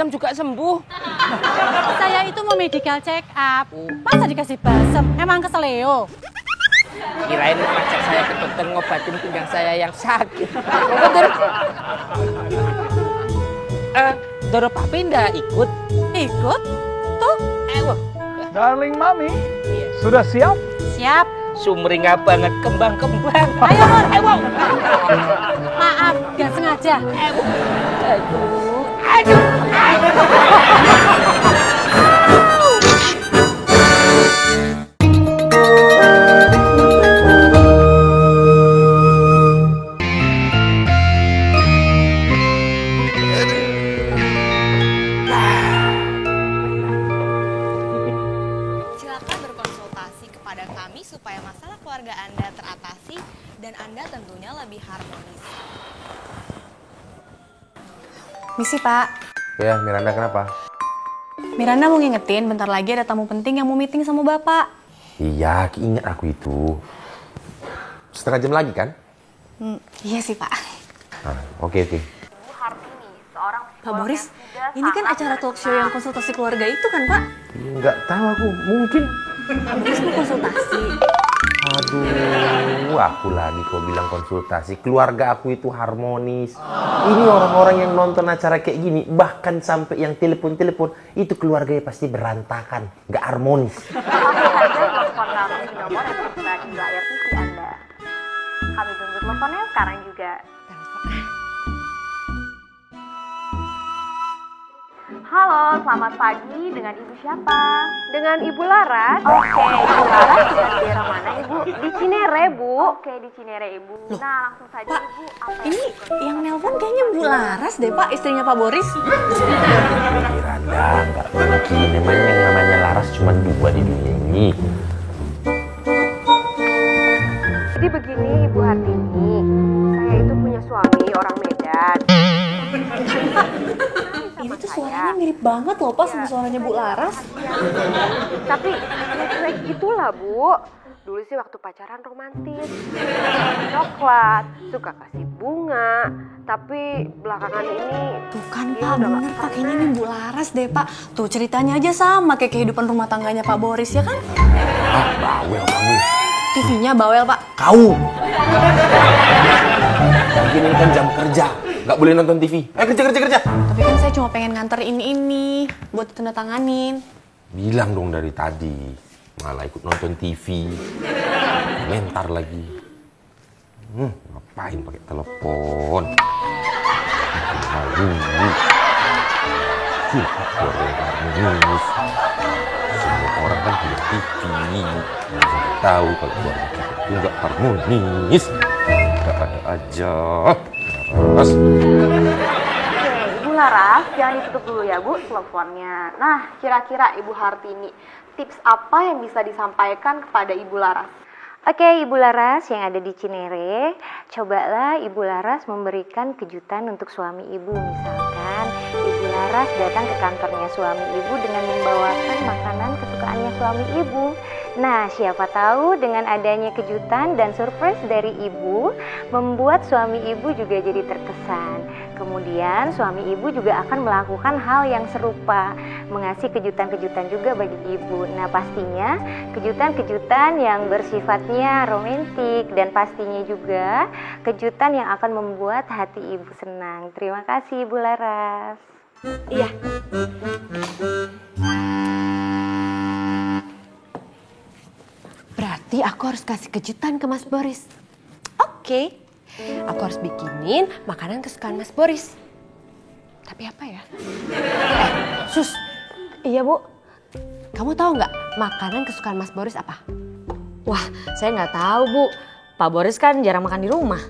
juga sembuh. Saya itu mau medical check up. Masa dikasih balsem? Emang keseleo? Kirain ngajak saya ke dokter ngobatin pinggang saya yang sakit. Dokter. Doro Papi ndak ikut? Ikut? Tuh. Darling Mami, Iya. sudah siap? Siap. Sumringah banget kembang-kembang. Ayo, Mon. Ayo. Maaf, gak sengaja. Aduh. Silakan berkonsultasi kepada kami supaya masalah keluarga Anda teratasi dan Anda tentunya lebih harmonis. Misi, Pak. Ya, Miranda kenapa? Miranda mau ngingetin bentar lagi ada tamu penting yang mau meeting sama Bapak. Iya, ingat aku itu. Setengah jam lagi kan? Iya sih, Pak. Oke. Pak Boris, ini kan acara talk show yang konsultasi keluarga itu kan, Pak? Nggak tahu aku, mungkin. Pak Boris mau konsultasi. Aduh, aku lagi kau bilang konsultasi. Keluarga aku itu harmonis. Ini orang-orang yang nonton acara kayak gini, bahkan sampai yang telepon-telepon, itu keluarganya pasti berantakan, nggak harmonis. Telepon kami di nomor yang tertera di layar TV Anda. Kami tunggu teleponnya sekarang juga. Halo, selamat pagi. Dengan Ibu siapa? Dengan Ibu Laras. Oke, Ibu Laras tinggal di daerah mana, Ibu? Di Cinere, Bu. Oke, di Cinere, Ibu. Nah, langsung saja, Pak, Ibu. Apa ini yang nelpon kayaknya Bu Laras deh, Pak, istrinya Pak Boris. Miranda, nggak mungkin. Memang yang namanya Laras cuma 2 di dunia ini. Jadi begini, Ibu Hartini. Saya itu punya suami orang Medan. Ini tuh suaranya mirip banget loh, Pak, sama suaranya Bu Laras. Tapi cuek gitulah, Bu. Dulu sih waktu pacaran romantis. Coklat, suka kasih bunga. Tapi belakangan ini Tuh kan, dia Pak, udah bener, nggak Pak. Kayaknya ini Bu Laras deh, Pak. Tuh ceritanya aja sama kayak kehidupan rumah tangganya Pak Boris, ya kan? Bawel kamu. TV-nya bawel, Pak. Kau. Begini kan jam kerja, nggak boleh nonton TV. Ayo kerja. Tapi kan saya cuma pengen nganter ini buat tanda tanganin. Bilang dong dari tadi, malah ikut nonton TV. Komentar lagi. Ngapain pakai telepon? Harmonis. Semua orang kan punya TV. Saya tahu kalau keluarga kita itu nggak harmonis. Ada aja. Laras. Oke, Ibu Laras, jangan ditutup dulu ya, Bu, teleponnya. Nah, kira-kira Ibu Hartini, tips apa yang bisa disampaikan kepada Ibu Laras? Oke, Ibu Laras yang ada di Cinere, cobalah Ibu Laras memberikan kejutan untuk suami Ibu. Misalkan, Ibu Laras datang ke kantornya suami Ibu dengan membawakan makanan kesukaannya suami Ibu. Nah, siapa tahu dengan adanya kejutan dan surprise dari Ibu, membuat suami Ibu juga jadi terkesan. Kemudian suami Ibu juga akan melakukan hal yang serupa, mengasih kejutan-kejutan juga bagi Ibu. Nah, pastinya kejutan-kejutan yang bersifatnya romantis dan pastinya juga kejutan yang akan membuat hati Ibu senang. Terima kasih, Ibu Laras. Iya. Berarti aku harus kasih kejutan ke Mas Boris. Oke. Aku harus bikinin makanan kesukaan Mas Boris. Tapi apa ya? Sus. Iya, Bu. Kamu tahu nggak makanan kesukaan Mas Boris apa? Wah, saya nggak tahu, Bu. Pak Boris kan jarang makan di rumah.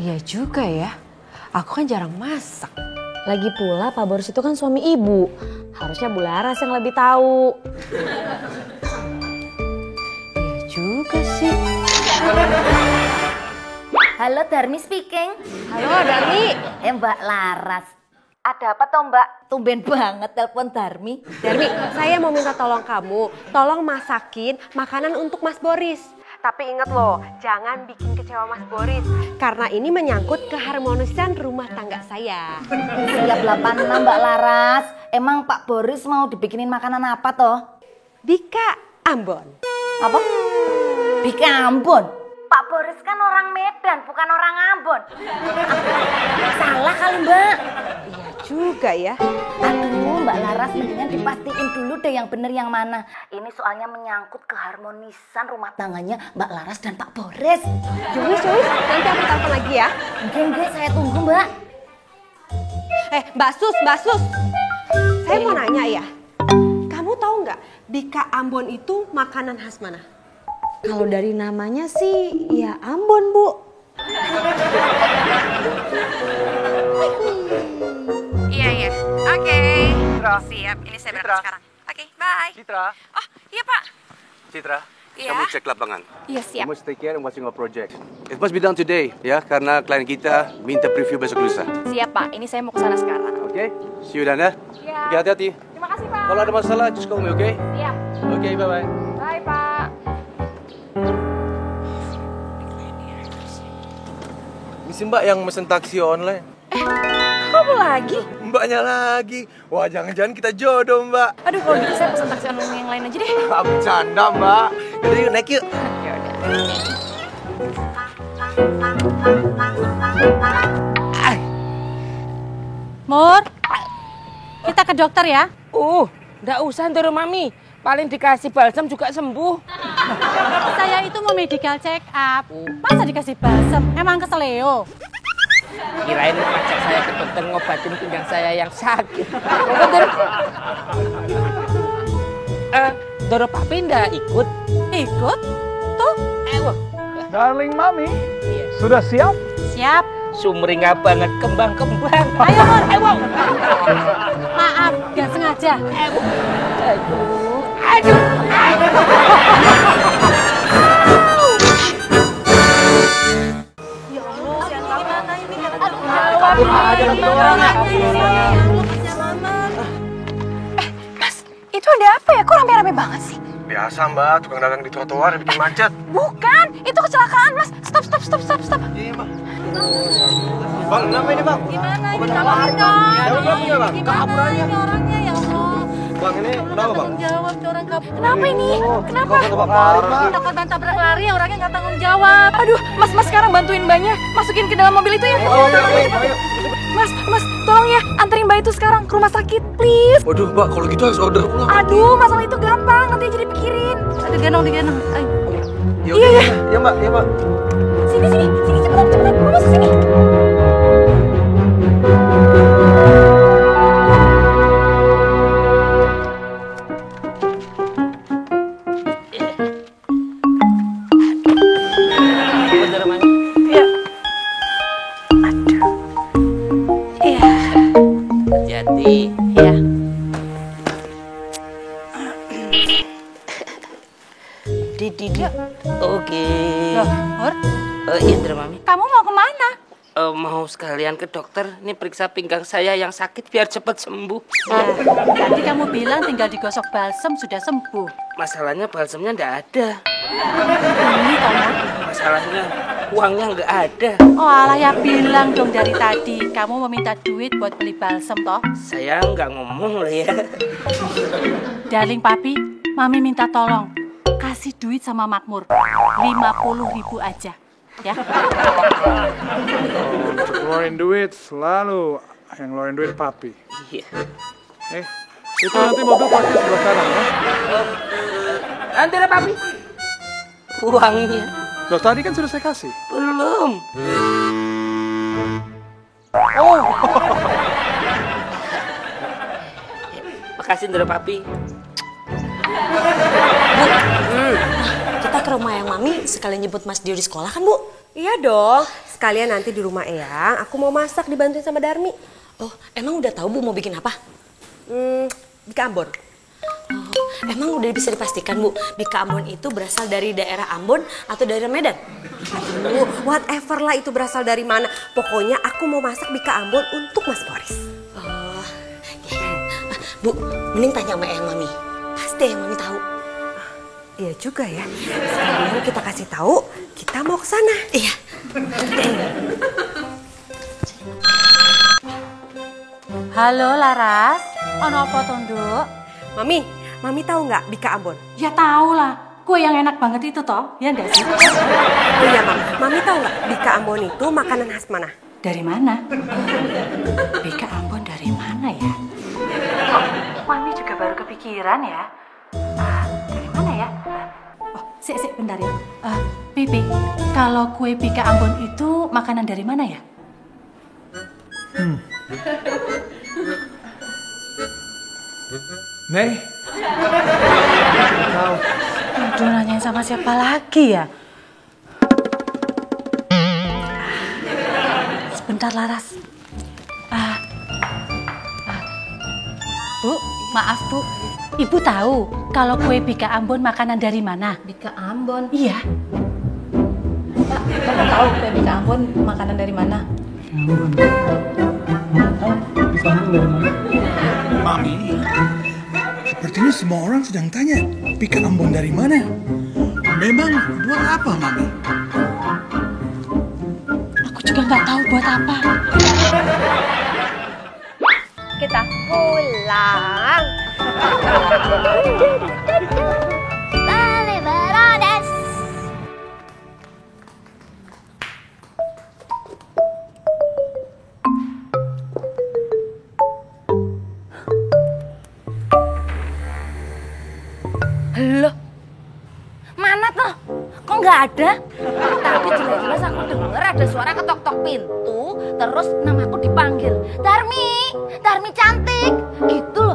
Iya juga ya. Aku kan jarang masak. Lagi pula Pak Boris itu kan suami Ibu. Harusnya Bu Laras yang lebih tahu. Iya juga sih. Halo, Darmi speaking. Halo Darmi. Mbak Laras. Ada apa toh, Mbak? Tumben banget telepon Darmi. Darmi, saya mau minta tolong kamu. Tolong masakin makanan untuk Mas Boris. Tapi ingat loh, jangan bikin kecewa Mas Boris. Karena ini menyangkut keharmonisan rumah tangga saya. Siap 86 Mbak Laras. Emang Pak Boris mau dibikinin makanan apa toh? Bika Ambon. Apa? Bika Ambon? Pak Boris kan orang Medan, bukan orang Ambon. Salah kali Mbak. Iya juga ya. Aduh Mbak Laras, mendingan dipastiin dulu deh yang bener yang mana. Ini soalnya menyangkut keharmonisan rumah tangganya Mbak Laras dan Pak Boris. Jois, nanti aku telepon lagi ya. Oke, saya tunggu Mbak. Mbak Sus. Saya mau nanya ya. Kamu tahu nggak Bika Ambon itu makanan khas mana? Kalau dari namanya sih ya Ambon, Bu. Iya. Oke. Siap, ini saya berangkat sekarang. Oke, bye. Citra. Oh, iya Pak. Citra, Iya. kamu cek lapangan. Iya, siap. Kamu stay care and watching our project. It must be done today, ya, karena klien kita minta preview besok lusa. Siap Pak, ini saya mau ke sana sekarang. Oke? See you dan ya. Iya. Oke, hati-hati. Terima kasih Pak. Kalau ada masalah, just call me, oke? Siap. Oke, bye-bye. Bye Pak. Misi Mbak yang mesen taksi online. Kamu lagi? Mbaknya lagi. Wah, jangan-jangan kita jodoh, Mbak. Aduh, kalau gitu saya pesan taksi online yang lain aja deh. Ah, bercanda, Mbak. Jadi yuk, naik yuk. Ya udah. Mur, kita ke dokter ya. Nggak usah Ndoro Mami. Paling dikasih balsam juga sembuh. Saya itu mau medical check up. Masa dikasih balsam? Emang keseleo? Kirain ngajak saya ke dokter ngobatin pinggang saya yang sakit. Bener. Ndoro Papi nggak ikut? Ikut? Tuh. Darling Mami, sudah siap? Siap. Sumringah banget kembang-kembang. Ayo Mur. Maaf, gak sengaja. Aduh. Mas, itu ada apa ya? Kok rame-rame banget sih? Biasa, Mbak. Tukang dagang di trotoar bikin macet. Bukan, itu kecelakaan Mas. Stop. Iya, Mbak. Bang, kenapa ini, Bang? Gimana ini Kabur kabarnya? Bang. Kabur aja. Ini orangnya ya Allah. Bang, ini kenapa, Bang? Tanggung jawab tuh orang kabur. Kenapa ini? Kenapa? Korban tabrak lari, orangnya nggak tanggung jawab. Aduh, Mas sekarang bantuin Mbaknya. Masukin ke dalam mobil itu ya. Ayo. Mas, tolong ya. Anterin Mbak itu sekarang ke rumah sakit, please. Waduh, Mbak, kalau gitu harus order pulang. Aduh, masalah itu gampang. Nanti aja dipikirin. Digendong. Ayo. Iya, Mbak. Sini, cepetan. Mau masuk sini. Ndoro Mami. Jadi. Iya. Oke. Loh, Mur, Iya Ndoro Mami. kamu mau kemana? Mau sekalian ke dokter. Nih periksa pinggang saya yang sakit biar cepat sembuh. Tadi kamu bilang tinggal digosok balsam sudah sembuh. Masalahnya balsamnya nggak ada. Ini kamu. Masalahnya uangnya nggak ada. Oh alah ya bilang dong dari tadi. Kamu meminta duit buat beli balsam toh? Saya nggak ngomong loh ya. Darling papi, mami minta tolong. Kasih duit sama Makmur. 50.000 aja. Ya. Ngeluarin duit selalu yang ngeluarin duit papi. Iya. Itu nanti mobil parkir sebelah kanan ya. Nanti ada papi. Uangnya Loh, tadi kan sudah saya kasih. belum. Makasih Ndoro Papi. Kita ke rumah yang Mami sekalian jemput Mas Dio di sekolah kan, Bu? Iya dong. Sekalian nanti di rumah Eyang, aku mau masak dibantuin sama Darmi. Oh, emang udah tahu Bu mau bikin apa? Bika Ambon. Oh, emang udah bisa dipastikan Bu, Bika Ambon itu berasal dari daerah Ambon atau daerah Medan? Aduh, whatever lah itu berasal dari mana. Pokoknya aku mau masak Bika Ambon untuk Mas Boris. Oh, ya. Bu, mending tanya sama Eyang Mami. Pasti Eyang Mami tahu. Iya juga ya. Sekarang kita kasih tahu kita mau ke sana. Iya. Halo Laras, ono apa Tonduk? Mami tahu nggak Bika Ambon? Ya tahu lah, kue yang enak banget itu toh, ya enggak sih? Oh iya Mami tahu nggak Bika Ambon itu makanan khas mana? Dari mana? Bika Ambon dari mana ya? Mami juga baru kepikiran ya. Dari mana ya? Oh, sik bentar ya. Pipi, kalau kue Bika Ambon itu makanan dari mana ya? Nih. Aduh, nanyain sama siapa lagi ya? Sebentar Laras. Bu, maaf Bu. Ibu tahu kalau kue Bika Ambon makanan dari mana? Bika Ambon? Iya. Pak, kamu tahu kue Bika Ambon makanan dari mana? Mami, sepertinya semua orang sedang tanya Bika Ambon dari mana. Memang buat apa, Mami? Aku juga nggak tahu buat apa. Kita pulang. Lale Barodes. Loh, mana tuh? Kok nggak ada? Tadi jelas-jelas aku dengar ada suara ketok-tok pintu, terus namaku dipanggil. Darmi, Darmi cantik, gitu